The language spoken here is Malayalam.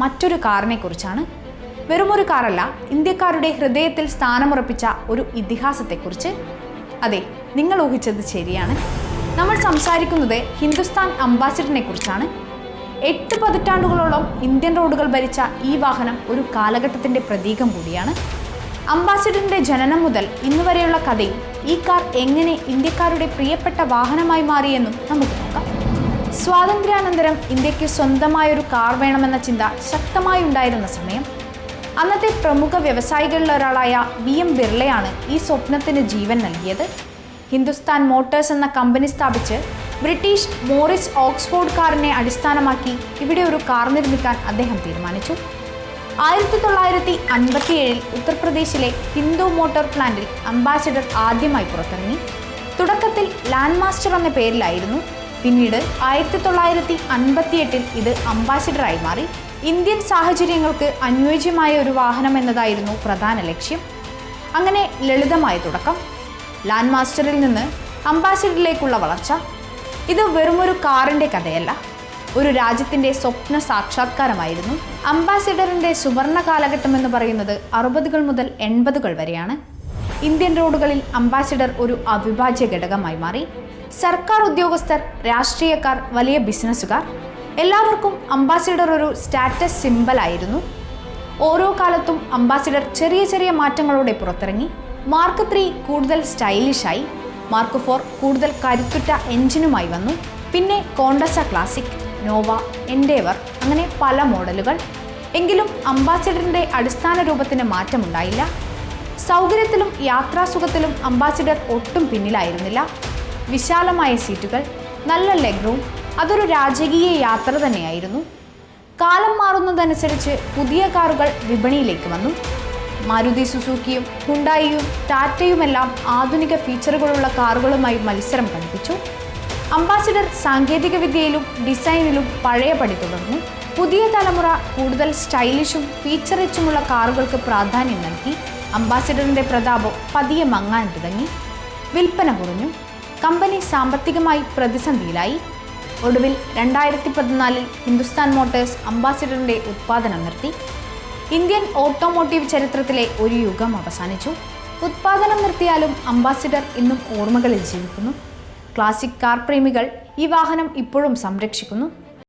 മറ്റൊരു കാറിനെ കുറിച്ചാണ്. വെറുമൊരു കാറല്ല, ഇന്ത്യക്കാരുടെ ഹൃദയത്തിൽ സ്ഥാനമുറപ്പിച്ച ഒരു ഇതിഹാസത്തെക്കുറിച്ച്. അതെ, നിങ്ങൾ ഊഹിച്ചത് ശരിയാണ്. നമ്മൾ സംസാരിക്കുന്നത് ഹിന്ദുസ്ഥാൻ അംബാസിഡറിനെ കുറിച്ചാണ്. 8 പതിറ്റാണ്ടുകളോളം ഇന്ത്യൻ റോഡുകൾ ഭരിച്ച ഈ വാഹനം ഒരു കാലഘട്ടത്തിൻ്റെ പ്രതീകം കൂടിയാണ്. അംബാസിഡറിൻ്റെ ജനനം മുതൽ ഇന്നുവരെയുള്ള കഥയും ഈ കാർ എങ്ങനെ ഇന്ത്യക്കാരുടെ പ്രിയപ്പെട്ട വാഹനമായി മാറിയെന്നും നമുക്ക് നോക്കാം. സ്വാതന്ത്ര്യാനന്തരം ഇന്ത്യക്ക് സ്വന്തമായൊരു കാർ വേണമെന്ന ചിന്ത ശക്തമായി ഉണ്ടായിരുന്ന സമയം അന്നത്തെ പ്രമുഖ വ്യവസായികളിൽ ഒരാളായ VM ബിർളയാണ് ഈ സ്വപ്നത്തിന് ജീവൻ നൽകിയത്. ഹിന്ദുസ്ഥാൻ മോട്ടോഴ്സ് എന്ന കമ്പനി സ്ഥാപിച്ച് ബ്രിട്ടീഷ് മോറിസ് ഓക്സ്ഫോർഡ് കാറിനെ അടിസ്ഥാനമാക്കി ഇവിടെ ഒരു കാർ നിർമ്മിക്കാൻ അദ്ദേഹം തീരുമാനിച്ചു. 1957 ഉത്തർപ്രദേശിലെ ഹിന്ദു മോട്ടോർ പ്ലാന്റിൽ അംബാസിഡർ ആദ്യമായി പുറത്തിറങ്ങി. തുടക്കത്തിൽ ലാൻഡ് മാസ്റ്റർ എന്ന പേരിലായിരുന്നു. പിന്നീട് 1958 ഇത് അംബാസിഡറായി മാറി. ഇന്ത്യൻ സാഹചര്യങ്ങൾക്ക് അനുയോജ്യമായ ഒരു വാഹനം എന്നതായിരുന്നു പ്രധാന ലക്ഷ്യം. അങ്ങനെ ലളിതമായ തുടക്കം. ലാൻഡ് മാസ്റ്ററിൽ നിന്ന് അംബാസിഡറിലേക്കുള്ള വളർച്ച. ഇത് വെറുമൊരു കാറിൻ്റെ കഥയല്ല, ഒരു രാജ്യത്തിൻ്റെ സ്വപ്ന സാക്ഷാത്കാരമായിരുന്നു. അംബാസിഡറിൻ്റെ സുവർണ കാലഘട്ടം എന്ന് പറയുന്നത് 60കൾ മുതൽ 80കൾ വരെയാണ്. ഇന്ത്യൻ റോഡുകളിൽ അംബാസിഡർ ഒരു അവിഭാജ്യ ഘടകമായി മാറി. സർക്കാർ ഉദ്യോഗസ്ഥർ, രാഷ്ട്രീയക്കാർ, വലിയ ബിസിനസ്സുകാർ എല്ലാവർക്കും അംബാസിഡർ ഒരു സ്റ്റാറ്റസ് സിംബലായിരുന്നു. ഓരോ കാലത്തും അംബാസിഡർ ചെറിയ ചെറിയ മാറ്റങ്ങളോടെ പുറത്തിറങ്ങി. മാർക്ക് 3 കൂടുതൽ സ്റ്റൈലിഷായി, മാർക്ക് 4 കൂടുതൽ കരുത്തുറ്റ എഞ്ചിനുമായി വന്നു. പിന്നെ കോണ്ടസ ക്ലാസിക്, നോവ, എൻഡേവർ, അങ്ങനെ പല മോഡലുകൾ. എങ്കിലും അംബാസിഡറിൻ്റെ അടിസ്ഥാന രൂപത്തിന് മാറ്റമുണ്ടായില്ല. സൗകര്യത്തിലും യാത്രാസുഖത്തിലും അംബാസിഡർ ഒട്ടും പിന്നിലായിരുന്നില്ല. വിശാലമായ സീറ്റുകൾ, നല്ല ലെഗ് റൂം, അതൊരു രാജകീയ യാത്ര തന്നെയായിരുന്നു. കാലം മാറുന്നതനുസരിച്ച് പുതിയ കാറുകൾ വിപണിയിലേക്ക് വന്നു. മാരുതി സുസുക്കിയും ഹുണ്ടായിയും ടാറ്റയുമെല്ലാം ആധുനിക ഫീച്ചറുകളുള്ള കാറുകളുമായി മത്സരം ഘടിപ്പിച്ചു. അംബാസിഡർ സാങ്കേതികവിദ്യയിലും ഡിസൈനിലും പഴയപടി തുടർന്നു. പുതിയ തലമുറ കൂടുതൽ സ്റ്റൈലിഷും ഫീച്ചർ റിച്ചുമുള്ള കാറുകൾക്ക് പ്രാധാന്യം നൽകി. അംബാസിഡറിൻ്റെ പ്രതാപം പതിയെ മങ്ങാൻ തുടങ്ങി. വിൽപ്പന കുറഞ്ഞു. കമ്പനി സാമ്പത്തികമായി പ്രതിസന്ധിയിലായി. ഒടുവിൽ 2014 ഹിന്ദുസ്ഥാൻ മോട്ടോഴ്സ് അംബാസിഡറിൻ്റെ ഉത്പാദനം നിർത്തി. ഇന്ത്യൻ ഓട്ടോമോട്ടീവ് ചരിത്രത്തിലെ ഒരു യുഗം അവസാനിച്ചു. ഉത്പാദനം നിർത്തിയാലും അംബാസിഡർ ഇന്നും ഓർമ്മകളിൽ ജീവിക്കുന്നു. ക്ലാസിക് കാർ പ്രേമികൾ ഈ വാഹനം ഇപ്പോഴും സംരക്ഷിക്കുന്നു.